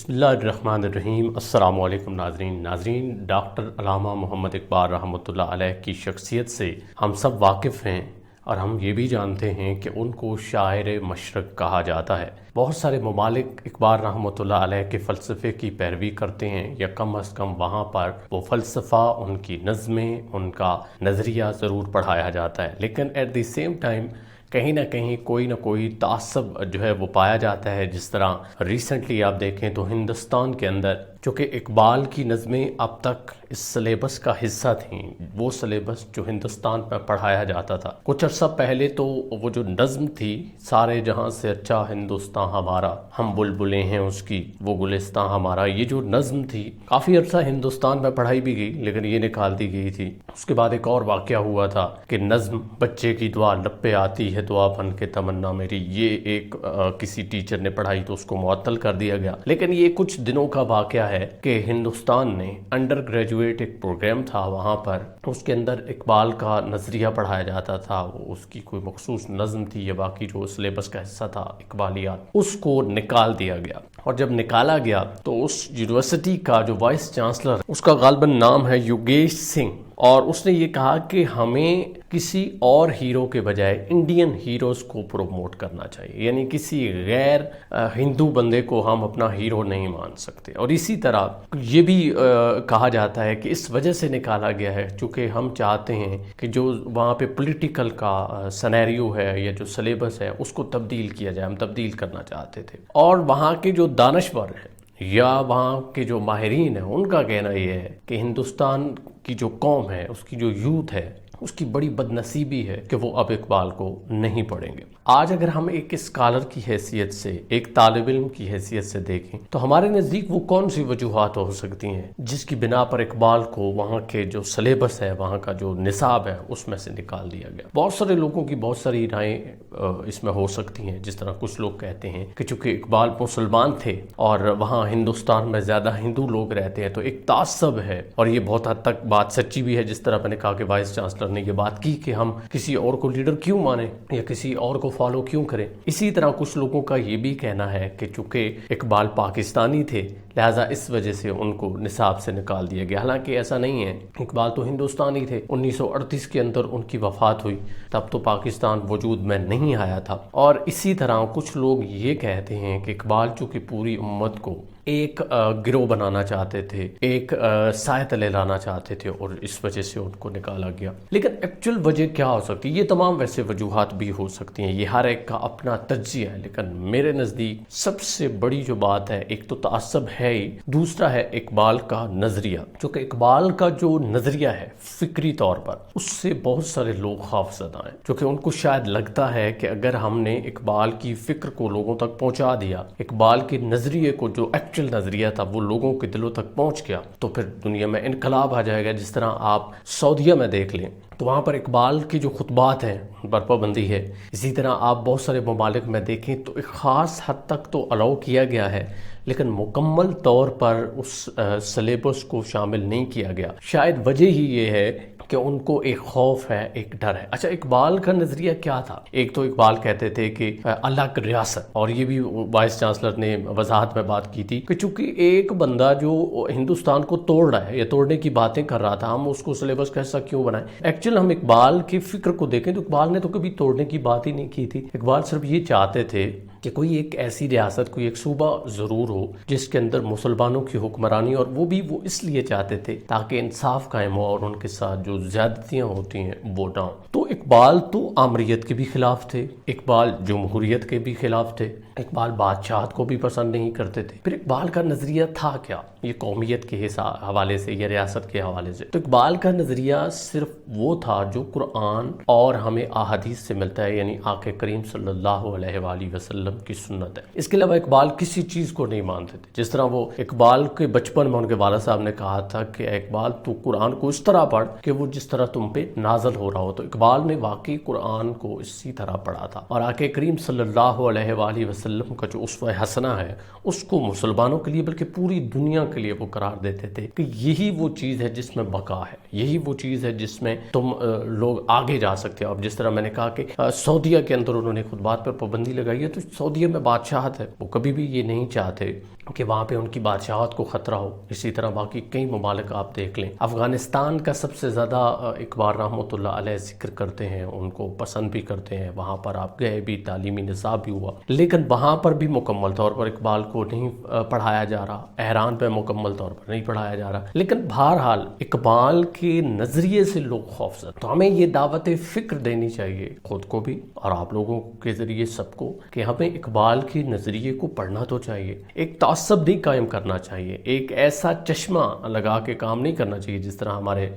बिस्मिल्लाहिर्रहमानिर्रहीम। अस्सलामु अलैकुम नाज़रीन। डॉक्टर अल्लामा मोहम्मद इकबाल रहमतुल्लाह अलैह की शख्सियत से हम सब वाकिफ़ हैं और हम ये भी जानते हैं कि उनको शायर मशरक़ कहा जाता है। बहुत सारे ममालिक इकबाल रहमतुल्लाह अलैह के फ़लसफ़े की पैरवी करते हैं या कम अज़ कम वहाँ पर वो फ़लसफ़ा, उनकी नज़में, उनका नज़रिया ज़रूर पढ़ाया जाता है, लेकिन एट द सेम टाइम कहीं ना कहीं कोई ना कोई तासब जो है वो पाया जाता है। जिस तरह रिसेंटली आप देखें तो हिंदुस्तान के अंदर चूँकि इकबाल की नज़में अब तक इस सिलेबस का हिस्सा थीं, वो सिलेबस जो हिंदुस्तान में पढ़ाया जाता था। कुछ अर्सा पहले तो वो जो नज़्म थी, सारे जहां से अच्छा हिंदुस्तान हमारा, हम बुलबुलें हैं उसकी वो गुलिस्तान हमारा, ये जो नज़्म थी काफ़ी अर्सा हिंदुस्तान में पढ़ाई भी गई, लेकिन ये निकाल दी गई थी। उसके बाद एक और वाक़या हुआ था कि नज़्म बच्चे की दुआ लब पे आती है, दुआ बन के तमन्ना मेरी, ये एक किसी टीचर ने पढ़ाई तो उसको मुअत्तल कर दिया गया। लेकिन ये कुछ दिनों का वाक़या है कि हिंदुस्तान ने अंडर ग्रेजुएट एक प्रोग्राम था, वहाँ पर उसके अंदर इकबाल का नज़रिया पढ़ाया जाता था। उसकी कोई मखसूस नज़्म थी या बाकी जो सिलेबस का हिस्सा था इकबालियात, उसको निकाल दिया गया। और जब निकाला गया तो उस यूनिवर्सिटी का जो वाइस चांसलर, उसका गालिबन नाम है योगेश सिंह, और उसने ये कहा कि हमें किसी और हीरो के बजाय इंडियन हीरोज़ को प्रोमोट करना चाहिए, यानी किसी गैर हिंदू बंदे को हम अपना हीरो नहीं मान सकते। और इसी तरह ये भी कहा जाता है कि इस वजह से निकाला गया है चूँकि हम चाहते हैं कि जो वहाँ पे पॉलिटिकल का सिनेरियो है या जो सिलेबस है उसको तब्दील किया जाए, हम तब्दील करना चाहते थे। और वहाँ के जो दानश्वर हैं या वहाँ के जो माहिरीन हैं, उनका कहना ये है कि हिंदुस्तान की जो कौम है, उसकी जो यूथ है, उसकी बड़ी बदनसीबी है कि वो अब इकबाल को नहीं पढ़ेंगे। आज अगर हम एक स्कॉलर की हैसियत से, एक तालिब इल्म की हैसियत से देखें तो हमारे नज़दीक वो कौन सी वजूहात हो सकती हैं जिसकी बिना पर इकबाल को वहाँ के जो सिलेबस है, वहाँ का जो निसाब है, उसमें से निकाल दिया गया। बहुत सारे लोगों की बहुत सारी राहें इसमें हो सकती हैं। जिस तरह कुछ लोग कहते हैं कि चूँकि इकबाल मुसलमान थे और वहाँ हिंदुस्तान में ज़्यादा हिंदू लोग रहते हैं तो एक तासब है, और ये बहुत हद तक बात सच्ची भी है। जिस तरह मैंने कहा कि वाइस चांसलर ने ये बात की कि हम किसी और को लीडर क्यों माने या किसी और को फॉलो क्यों करें। इसी तरह कुछ लोगों का ये भी कहना है कि चूंकि इकबाल पाकिस्तानी थे, लिहाजा इस वजह से उनको निसाब से निकाल दिया गया। हालांकि ऐसा नहीं है, इकबाल तो हिंदुस्तानी थे। 1938 के अंदर उनकी वफात हुई, तब तो पाकिस्तान वजूद में नहीं आया था। और इसी तरह कुछ लोग ये कहते हैं कि इकबाल चूँकि पूरी उम्मत को एक गिरोह बनाना चाहते थे, एक साए तले लाना चाहते थे, और इस वजह से उनको निकाला गया। लेकिन एक्चुअल वजह क्या हो सकती है? ये तमाम वैसे वजूहात भी हो सकती हैं, ये हर एक का अपना तज्जिया है। लेकिन मेरे नज़दीक सबसे बड़ी जो बात है, एक तो तासब है ही, दूसरा है इकबाल का नज़रिया। चूँकि इकबाल का जो नज़रिया है फ़िक्री तौर पर, उससे बहुत सारे लोग खौफज़दा हैं, क्योंकि उनको शायद लगता है कि अगर हमने इकबाल की फ़िक्र को लोगों तक पहुँचा दिया, इकबाल के नज़रिए को, जो नज़रिया था वो लोगों के दिलों तक पहुंच गया, तो फिर दुनिया में इनकलाब आ जाएगा। जिस तरह आप सऊदीया में देख लें तो वहाँ पर इकबाल की जो खुतबात हैं पर पाबंदी है। इसी तरह आप बहुत सारे ममालिक में देखें तो एक ख़ास हद तक तो अलाउ किया गया है, लेकिन मुकम्मल तौर पर उस सिलेबस को शामिल नहीं किया गया। शायद वजह ही ये है कि उनको एक खौफ है, एक डर है। अच्छा, इकबाल का नज़रिया क्या था? एक तो इकबाल कहते थे कि अल्लाह की रियासत, और ये भी वाइस चांसलर ने वजाहत में बात की थी कि चूंकि एक बंदा जो हिंदुस्तान को तोड़ रहा है या तोड़ने की बातें कर रहा था, हम उसको सिलेबस का हिस्सा क्यों बनाएं। एक्चुअल हम इकबाल की फिक्र को देखें तो इकबाल ने तो कभी तोड़ने की बात ही नहीं की थी। इकबाल सिर्फ ये चाहते थे कि कोई एक ऐसी रियासत, कोई एक सूबा ज़रूर हो जिसके अंदर मुसलमानों की हुक्मरानी, और वो भी वो इसलिए चाहते थे ताकि इंसाफ कायम हो और उनके साथ जो ज़्यादतियाँ होती हैं वो ना हो। तो इकबाल तो आमरीत के भी खिलाफ थे, इकबाल जमहूरियत के भी खिलाफ थे, इकबाल बादशाहत को भी पसंद नहीं करते थे। फिर इकबाल का नज़रिया था क्या? ये कौमियत के हवाले से या रियासत के हवाले से, तो इकबाल का नज़रिया सिर्फ वो था जो कुरान और हमें अहादीस से मिलता है, यानी आक़ा करीम सल्लल्लाहु अलैहि वसल्लम की सुन्नत है। इसके अलावा इकबाल किसी चीज़ को नहीं मानते थे। जिस तरह वो इकबाल के बचपन में उनके वालिद साहब ने कहा था कि इकबाल तू कुरान को इस तरह पढ़ कि वो जिस तरह तुम पे नाजल हो रहा हो। तो इकबाल ने वाकई कुरान को इसी तरह पढ़ा था, और आक़ा करीम सल्लल्लाहु अलैहि वसल्लम का जो उसवा हसना है उसको मुसलमानों के लिए बल्कि पूरी दुनिया के लिए वो करार देते थे कि यही वो चीज़ है जिसमें बका है, यही वो चीज़ है जिसमें तुम लोग आगे जा सकते हो। अब जिस तरह मैंने कहा कि सऊदीया के अंदर उन्होंने खुतबात पर पाबंदी लगाई है, तो सऊदीया में बादशाहत है, वो कभी भी ये नहीं चाहते کہ وہاں پہ ان کی بادشاہت کو خطرہ ہو. اسی طرح باقی کئی ممالک آپ دیکھ لیں. افغانستان کا سب سے زیادہ اقبال رحمۃ اللہ علیہ ذکر کرتے ہیں، ان کو پسند بھی کرتے ہیں. وہاں پر آپ گئے بھی، تعلیمی نصاب بھی ہوا، لیکن وہاں پر بھی مکمل طور پر اقبال کو نہیں پڑھایا جا رہا. احران پہ مکمل طور پر نہیں پڑھایا جا رہا. لیکن بہرحال اقبال کے نظریے سے لوگ خوفزدہ. تو ہمیں یہ دعوت فکر دینی چاہیے خود کو بھی اور آپ لوگوں کے ذریعے سب کو، کہ ہمیں اقبال کے نظریے کو پڑھنا تو چاہیے. ایک تعصب نہیں قائم کرنا چاہیے، ایک ایسا چشمہ لگا کے کام نہیں کرنا چاہیے جس طرح ہمارے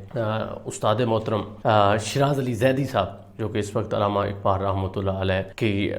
استاد محترم شیراز علی زیدی صاحب، جو کہ اس وقت علامہ اقبال رحمۃ اللہ علیہ کی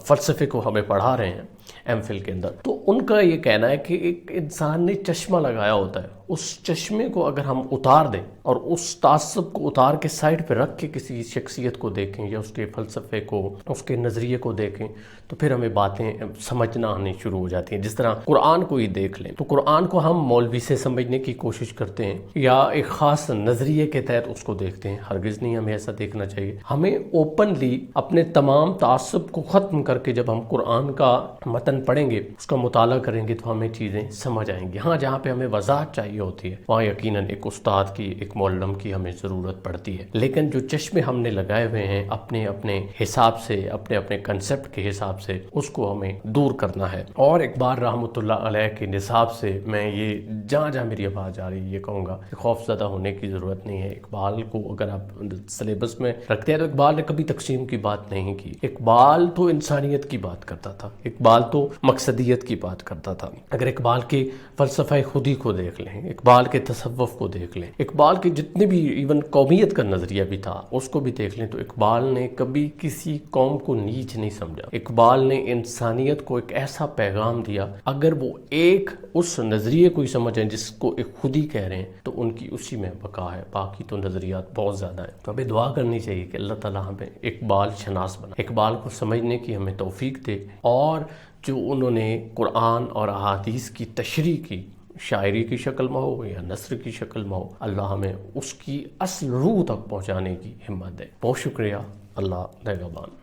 فلسفے کو ہمیں پڑھا رہے ہیں ایم فل کے اندر. تو ان کا یہ کہنا ہے کہ ایک انسان نے چشمہ لگایا ہوتا ہے، اس چشمے کو اگر ہم اتار دیں اور اس تعصب کو اتار کے سائڈ پہ رکھ کے کسی شخصیت کو دیکھیں یا اس کے فلسفے کو، اس کے نظریے کو دیکھیں، تو پھر ہمیں باتیں سمجھنا آنی شروع ہو جاتی ہیں. جس طرح قرآن کو ہی دیکھ لیں تو قرآن کو ہم مولوی سے سمجھنے کی کوشش کرتے ہیں یا ایک خاص نظریے کے تحت اس کو دیکھتے ہیں. ہرگز نہیں ہمیں ایسا دیکھنا چاہیے. ہمیں اوپنلی اپنے تمام تعصب کو ختم کر کے جب ہم قرآن کا متن پڑھیں گے، اس کا مطالعہ کریں گے، تو ہمیں چیزیں سمجھ آئیں گی. ہاں، جہاں پہ ہمیں وضاحت چاہیے ہوتی ہے وہاں یقیناً ایک استاد کی، ایک معلم کی ہمیں ضرورت پڑتی ہے. لیکن جو چشمے ہم نے لگائے ہوئے ہیں اپنے اپنے حساب سے، اپنے اپنے کنسپٹ کے حساب سے، اس کو ہمیں دور کرنا ہے. اور اقبال رحمۃ اللہ علیہ کے نصاب سے میں یہ جہاں جہاں میری آواز آ رہی ہے یہ کہوں گا کہ خوف زدہ ہونے کی ضرورت نہیں ہے. اقبال کو اگر آپ سلیبس میں رکھتے ہیں تو اقبال نے کبھی تقسیم کی بات نہیں کی. اقبال تو انسانیت کی بات کرتا تھا، اقبال تو مقصدیت کی بات کرتا تھا. اگر اقبال کے فلسفہ خودی کو دیکھ لیں، اقبال کے تصوف کو دیکھ لیں، اقبال کے جتنے بھی ایون قومیت کا نظریہ بھی تھا اس کو بھی دیکھ لیں، تو اقبال نے کبھی کسی قوم کو نیچ نہیں سمجھا. اقبال نے انسانیت کو ایک ایسا پیغام دیا، اگر وہ ایک اس نظریے کو ہی سمجھیں جس کو ایک خودی کہہ رہے ہیں تو ان کی اسی میں بقا ہے. باقی تو نظریات بہت زیادہ ہیں. تو ہمیں دعا کرنی چاہیے کہ اللہ تعالیٰ ہمیں اقبال شناس بنا، اقبال کو سمجھنے کی ہمیں توفیق دے، اور جو انہوں نے قرآن اور احادیث کی تشریح کی، شاعری کی شکل میں ہو یا نثر کی شکل میں ہو، اللہ ہمیں اس کی اصل روح تک پہنچانے کی ہمت دے. بہت شکریہ. اللہ نگہبان.